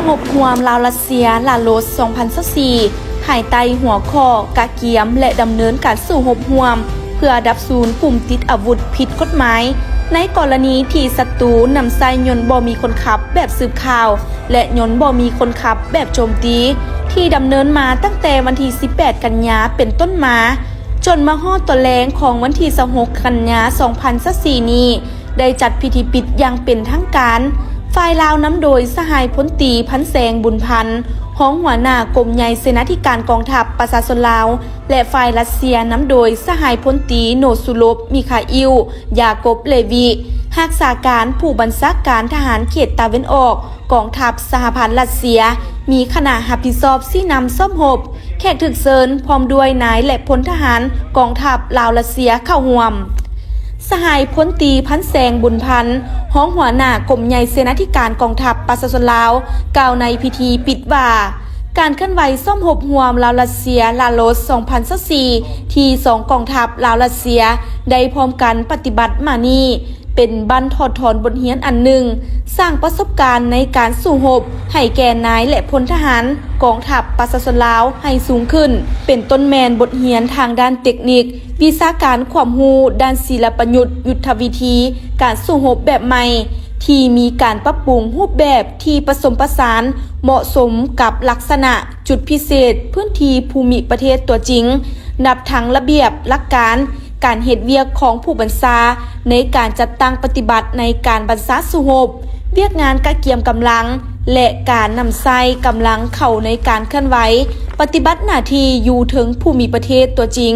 หบหวมลาวรัสเซียลาโลส2024หายไตหัวคอกะเกียมและดำเนินการสู่หบหวมเพื่อดับศูนย์กลุ่มติดอาวุธผิดกฎหมายในกรณีที่ศัตรูนำใส่ยนต์บ่มีคนขับแบบสืบข่าวและยนต์บ่มีคนขับแบบโจมตีที่ดำเนินมาตั้งแต่วันที่18กันยาเป็นต้นมาจนมาฮอดตอนแลงของวันที่26กันยา2024นี้ได้จัดพิธีปิดอย่างเป็นทางการฝ่ายลาวนำโดยสหายพลตรีพันแสงบุญพันธ์ห้องหัวหน้ากรมใหญ่เสนาธิการกองทัพประชาชนลาวและฝ่ายรัสเซียนำโดยสหายพลตรีโนซุลบมิคาอิลยากบเลวีรักษาการผู้บัญชาการทหารเขตตะวันออกกองทัพสหพันธ์รัสเซียมีคณะรับผิดชอบซี่นำซ่อมหบแขกถึกเซินพร้อมด้วยนายและพลทหารกองทัพลาวรัสเซียเข้าร่วมสหายพลตรีพันแสงบุญพันธ์ห้องหัวหน้ากรมใหญ่เสนาธิการกองทัพประชาชนลาวกล่าวในพิธีปิดว่าการเคลื่อนไหวซ่อมหบหวมลาวรัสเซียลาโลส2024ที่2กองทัพลาวรัสเซียได้พร้อมกันปฏิบัติมานี้เป็นบันทดถอนบทเรียนอันหนึ่งสร้างประสบการณ์ในการสู้รบให้แก่นายและพลทหารกองทัพประชาชนลาวให้สูงขึ้นเป็นต้นแมนบทเรียนทางด้านเทคนิควิชาการความรู้ด้านศิลปยุทธยุทธวิธีการสู้รบแบบใหม่ที่มีการปรับปรุงรูปแบบที่ผสมผสานเหมาะสมกับลักษณะจุดพิเศษพื้นที่ภูมิประเทศตัวจริงนับทั้งระเบียบหลักการเฮ็ดเวียกของผู้บัญชาในการจัดตั้งปฏิบัติในการบัญชาสู้รบเวียกงานกะเกียมกำลังและการนำใส่กำลังเข้าในการเคลื่อนไหวปฏิบัติหน้าที่อยู่ถึงภูมิประเทศตัวจริง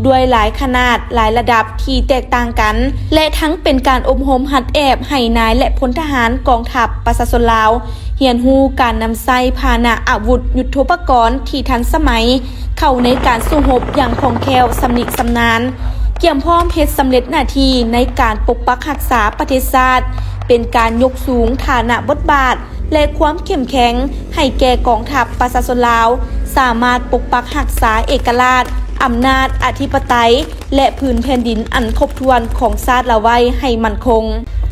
ด้วยหลายขนาดหลายระดับที่แตกต่างกันและทั้งเป็นการอบรมหัดแอบให้นายและพลทหารกองทัพประชาชนลาวเรียนรู้การนำใส่พาหนะอาวุธยุทโธปกรณ์ที่ทันสมัยเข้าในการสู้รบอย่างคล่องแคล่วสำนิสำนานเกี่ยมพร้อมเฮ็ดสำเร็จหน้าที่ในการปกปักรักษาประเทศชาติเป็นการยกสูงฐานะบทบาทและความเข้มแข็งให้แก่กองทัพประชาชนลาวสามารถปกปักรักษาเอกราชอำนาจอธิปไตยและพื้นแผ่นดินอันครบถ้วนของชาติละไว้ให้มั่นคง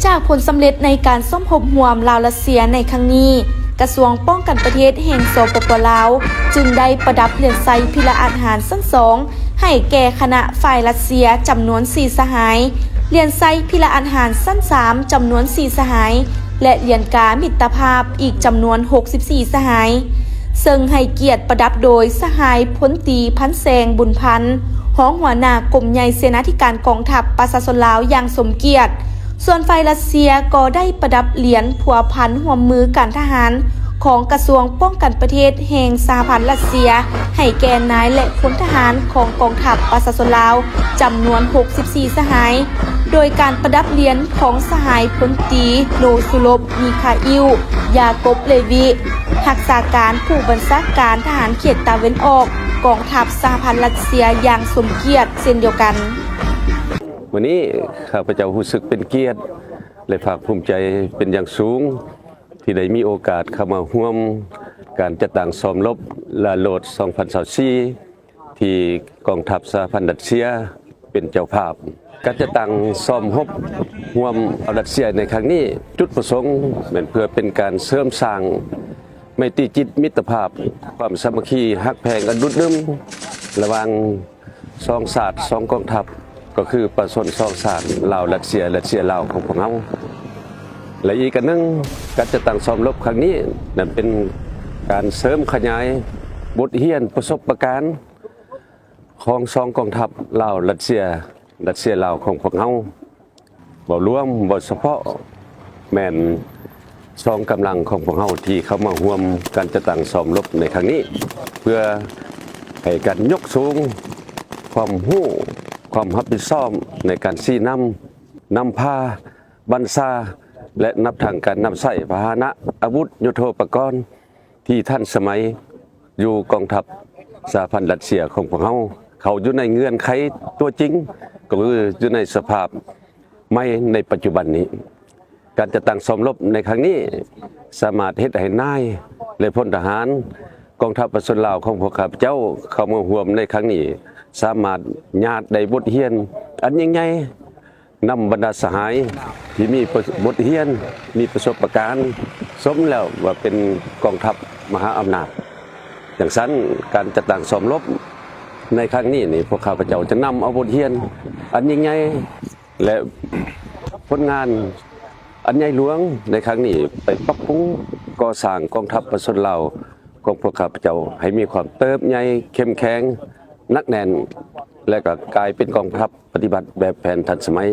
จากผลสำเร็จในการซ่อมหบหวมลาวรัสเซียในครั้งนี้กระทรวงป้องกันประเทศแห่งสปป.ลาวจึงได้ประดับเหรียญไซพิลอาหารชั้น2ให้แก่คณะฝ่ายรัสเซียจำนวน4สหายเหรียญไซพิลอาหารชั้น3จำนวน4สหายและเหรียญกามิตรภาพอีกจำนวน64สหายซึ่งให้เกียรติประดับโดยสหายพลตรีพันแสงบุญพันธ์ห้องหัวหน้ากรมใหญ่เสนาธิการกองทัพประชาชนลาวอย่างสมเกียรติส่วนฝ่ายรัสเซียก็ได้ประดับเหรียญผัวพันร่วมมือการทหารของกระทรวงป้องกันประเทศแห่งสหพันธ์รัสเซียให้แก่นายและพลทหารของกองทัพประชาชนลาวจำนวน64สหายโดยการประดับเหรียญของสหายพลตรีโนซุลบมิคาอิลยากบเลวีรักษาการผู้บัญชาการทหารเขตตะวันออกกองทัพสหพันธ์รัสเซียอย่างสมเกียรติเช่นเดียวกันวันนี้ข้าพเจ้ารู้สึกเป็นเกียรติและภาคภูมิใจเป็นอย่างสูงที่ได้มีโอกาสเข้ามาร่วมการจัดตั้งซ้อมรบลาโลด2024ที่กองทัพสหพันธ์รัสเซียเป็นเจ้าภาพการจัดตั้งซ้อมรบร่วมรัสเซียในครั้งนี้จุดประสงค์เป็นเพื่อเป็นการเสริมสร้างไมตรีจิตมิตรภาพความสามัคคีฮักแพงกันดุดดึมระหว่างสองชาติสองกองทัพก็คือประชาชนสองชาติลาวรัสเซียลาวของพวกเราและอีกอันนึงการจัดตั้งซ้อมรบครั้งนี้นั่นเป็นการเสริมขยายบทเรียนประสบการณ์ของสองกองทัพลาวรัสเซียลาวของพวกเราบ่รวมบ่เฉพาะแม่นสองกำลังของพวกเราที่เข้ามาร่วมการจัดตั้งซ้อมรบในครั้งนี้เพื่อให้การยกสูงความรู้ความรับผิดชอบในการชี้นำพาบัญชาและนับทางการนำใช้พาหนะอาวุธยุทโธปกรณ์ที่ทันสมัยอยู่กองทัพสหพันธ์รัสเซียของพวกเขาอยู่ในเงื่อนไขตัวจริงก็คืออยู่ในสภาพไม่ในปัจจุบันนี้การจัดตั้งซ้อมรบในครั้งนี้สามารถเฮ็ดให้นายและพลทหารกองทัพประชาชนลาวของพวกข้าพเจ้าเข้ามาร่วมในครั้งนี้สามารถญาติได้บทเรียนอันยิ่งใหญ่นำบรรดาสหายที่มีบทเรียนมีประสบการณ์ สมแล้วว่าเป็นกองทัพมหาอำนาจอย่างนั้นการจัดตั้งซ้อมรบในครั้งนี้นี่พวกข้าพเจ้าจะนำเอาบทเรียนอันยิ่งใหญ่และผลงานอันใหญ่หลวงในครั้งนี้ไปปรับปรุงก่อสร้างกองทัพประชาชนลาวของพวกข้าพเจ้าให้มีความเติบใหญ่เข้มแข็งหนักแน่นและก็กลายเป็นกองทัพปฏิบัติแบบแผนทันสมัย